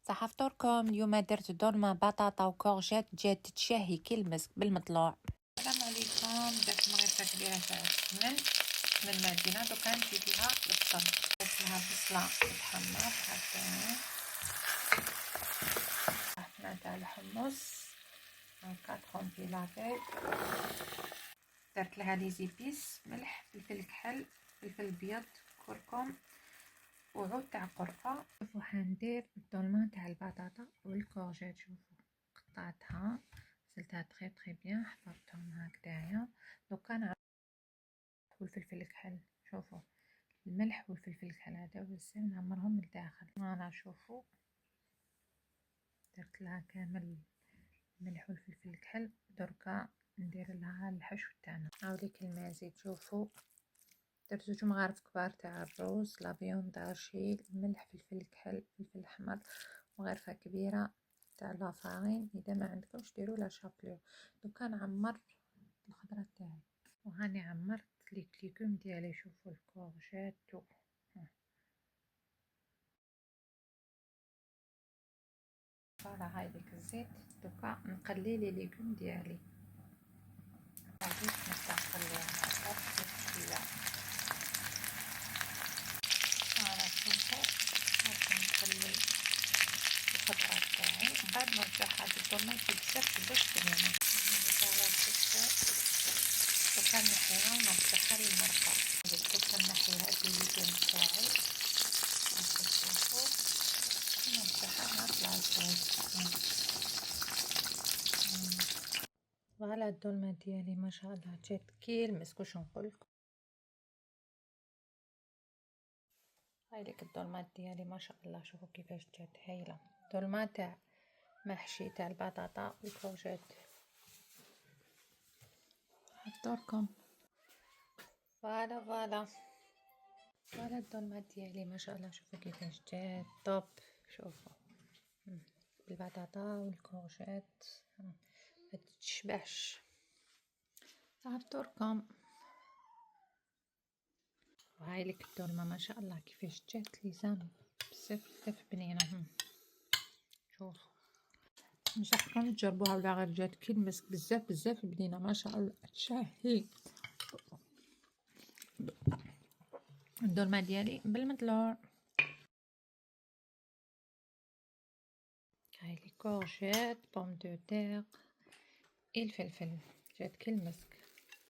صح فطوركم. اليوم درت دولمة بطاطا وكورجيت جات تشهي كي المسك بالمطلوع. السلام عليكم. درت مغرفة كبيرة تاع السمن من المدينة. دوكا نزيد لها البصل، درت لها بصلة تتحمر هكا، طحنا تاع الحمص هكا تخونتي لافي، درت لها لي زيبيس، ملح، فلفل كحل، فلفل ابيض، كركم وعود تاع قرفة. شوفو حندير الدولمة تاع البطاطا والكورجيت. شوفو قطعتها، غسلتها تري بيان، حضرتهم هكدايا. دوكا نعمر والفلفل الكحل، شوفو الملح والفلفل الكحل هذا والزيت نعمرهم من الداخل. انا شوفو درت لها كامل الملح والفلفل الكحل. دركا ندير لها الحشو تاعنا. هاوليك الماء زيت. شوفو درت 2 مغارف كبار تاع الروز، لافيون دارشي، الملح، فلفل كحل، فلفل احمر، مغرفه كبيره تاع لافارين. اذا ما عندكمش ديروا لا شابلو. دوكا نعمر الخضره تاعي، وهاني عمرت ليكوم ديالي. شوفوا الكورجيت فوالا هاي ديك الزيت. دوكا نقلي لي ليكوم ديالي، غادي نبدا نقليها هكا شويه. فوالا شوفو هاكا نقلي الخضرة تاعي، من بعد نرجعها هاد الدولمة بزاف بنينة. فوالا شوفو دوكا نحيها ونرجعها للمرقة. دوكا نحي هاد الليكوم تاعي هاكا شوفو، ونرجعها نطلع الزيت. فوالا الدولمة ديالي ما شاء الله جات كي المسك. واش نقولكم، هايليك الدولمات ديالي ما شاء الله. شوفوا كيفاش جات هايله. دولمة تاع محشي تاع البطاطا والكورجيت. دوركم. فوالا الدولمة ديالي ما شاء الله. شوفوا كيفاش جات طوب. شوفوا بالبطاطا والكورجيت ما تشبعش. فطوركم. وهاي لك الدولمة ما شاء الله كيفاش جات ليزان بزاف بنينه. شوفوا نصحكم تجربوها ولا غير جات كي المسك بزاف بنينه ما شاء الله تشهي. الدولمة ديالي بالمطلوع. هاي لي كورجيت، بوم دو تير، الفلفل جات كي المسك.